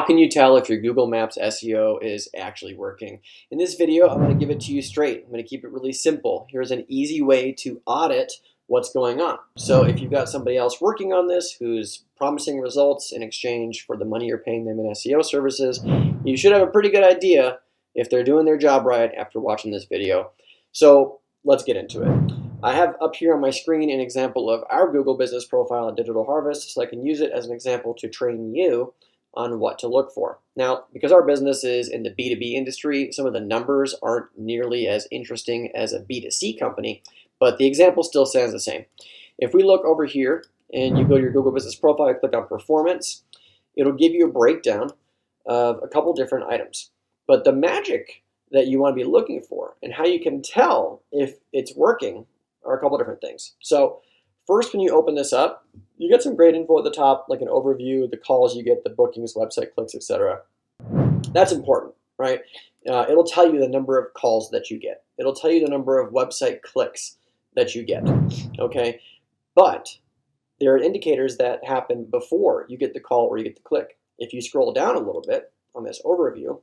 How can you tell if your Google Maps SEO is actually working? In this video, I'm going to give it to you straight. I'm going to keep it really simple. Here's an easy way to audit what's going on. So if you've got somebody else working on this who's promising results in exchange for the money you're paying them in SEO services, you should have a pretty good idea if they're doing their job right after watching this video. So let's get into it. I have up here on my screen an example of our Google business profile at Digital Harvest, so I can use it as an example to train you on what to look for. Now, because our business is in the B2B industry, some of the numbers aren't nearly as interesting as a B2C company, but the example still stands the same. If we look over here and you go to your Google business profile, click on performance, it'll give you a breakdown of a couple different items. But the magic that you want to be looking for and how you can tell if it's working are a couple different things. So first, when you open this up, you get some great info at the top, like an overview, the calls you get, the bookings, website clicks, etc. That's important, right? It'll tell you the number of calls that you get. It'll tell you the number of website clicks that you get, okay? But there are indicators that happen before you get the call or you get the click. If you scroll down a little bit on this overview,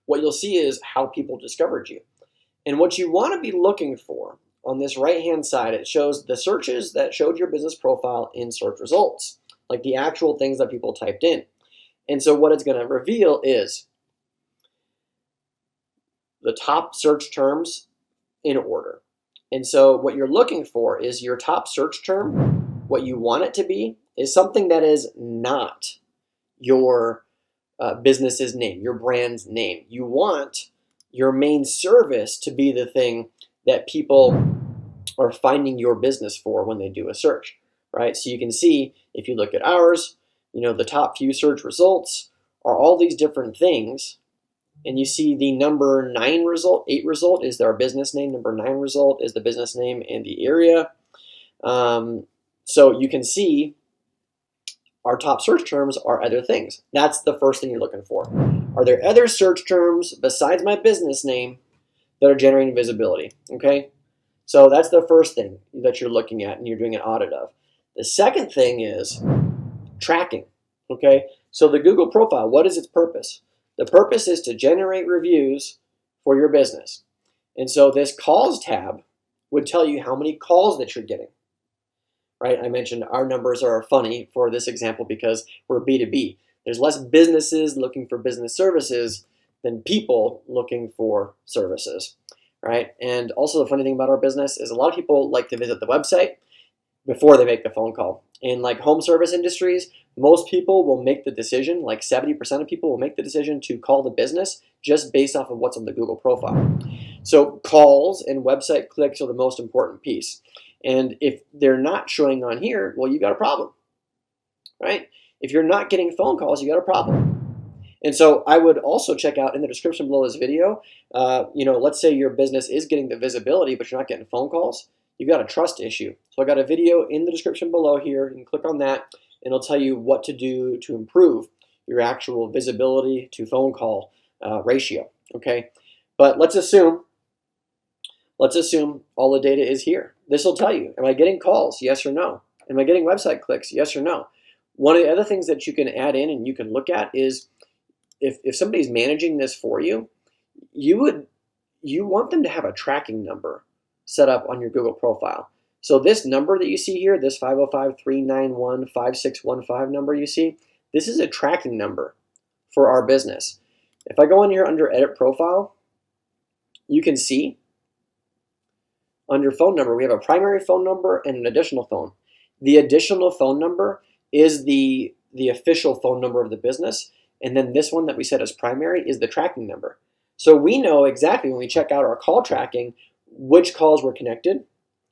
what you'll see is how people discovered you. And what you want to be looking for on this right-hand side, it shows the searches that showed your business profile in search results, like the actual things that people typed in. And so what it's going to reveal is the top search terms in order. And so what you're looking for is your top search term. What you want it to be is something that is not your business's name, your brand's name. You want your main service to be the thing that people are finding your business for when they do a search, right? So you can see, if you look at ours, the top few search results are all these different things, and you see the number 8 result is our business name, number 9 result is the business name and the area. So you can see our top search terms are other things. That's the first thing you're looking for. Are there other search terms besides my business name that are generating visibility, okay? So that's the first thing that you're looking at and you're doing an audit of. The second thing is tracking, okay? So the Google profile, what is its purpose? The purpose is to generate reviews for your business. And so this calls tab would tell you how many calls that you're getting, right? I mentioned our numbers are funny for this example because we're B2B. There's less businesses looking for business services than people looking for services, right? And also the funny thing about our business is a lot of people like to visit the website before they make the phone call. In like home service industries, most people will make the decision, like 70% of people will make the decision to call the business just based off of what's on the Google profile. So calls and website clicks are the most important piece. And if they're not showing on here, well, you got a problem, right? If you're not getting phone calls, you got a problem. And so I would also check out in the description below this video, let's say your business is getting the visibility, but you're not getting phone calls, you've got a trust issue. So I got a video in the description below here. You can click on that and it'll tell you what to do to improve your actual visibility to phone call ratio, okay? But let's assume all the data is here. This will tell you, am I getting calls? Yes or no. Am I getting website clicks? Yes or no. One of the other things that you can add in and you can look at is if somebody's managing this for you, you want them to have a tracking number set up on your Google profile. So this number that you see here, this 505-391-5615 number you see, this is a tracking number for our business. If I go in here under Edit Profile, you can see under phone number, we have a primary phone number and an additional phone. The additional phone number is the official phone number of the business. And then this one that we set as primary is the tracking number. So we know exactly when we check out our call tracking, which calls were connected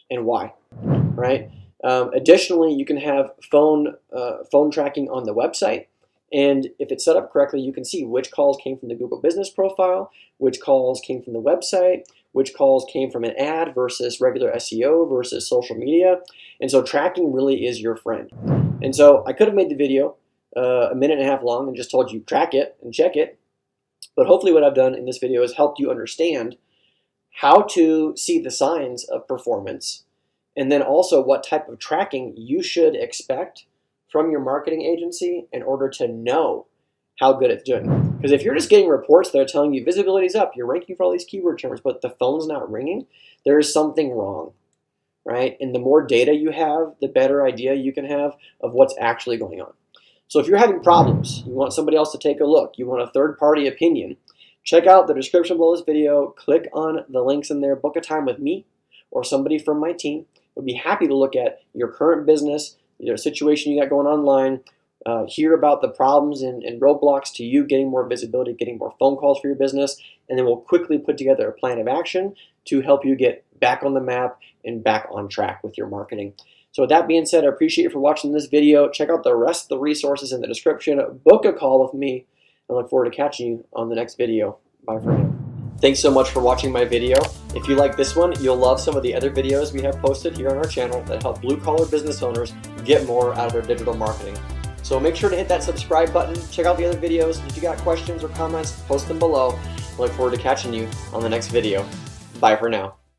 and why, right? Additionally, you can have phone tracking on the website. And if it's set up correctly, you can see which calls came from the Google business profile, which calls came from the website, which calls came from an ad versus regular SEO versus social media. And so tracking really is your friend. And so I could have made the video a minute and a half long and just told you track it and check it. But hopefully what I've done in this video is helped you understand how to see the signs of performance and then also what type of tracking you should expect from your marketing agency in order to know how good it's doing. Because if you're just getting reports that are telling you visibility's up, you're ranking for all these keyword terms, but the phone's not ringing, there is something wrong, right? And the more data you have, the better idea you can have of what's actually going on. So if you're having problems, you want somebody else to take a look, you want a third-party opinion, check out the description below this video, click on the links in there, book a time with me or somebody from my team. We'll be happy to look at your current business, your situation you got going online, hear about the problems and roadblocks to you getting more visibility, getting more phone calls for your business, and then we'll quickly put together a plan of action to help you get back on the map and back on track with your marketing. So with that being said, I appreciate you for watching this video. Check out the rest of the resources in the description. Book a call with me. I look forward to catching you on the next video. Bye for now. Thanks so much for watching my video. If you like this one, you'll love some of the other videos we have posted here on our channel that help blue-collar business owners get more out of their digital marketing. So make sure to hit that subscribe button, check out the other videos. If you got questions or comments, post them below. I look forward to catching you on the next video. Bye for now.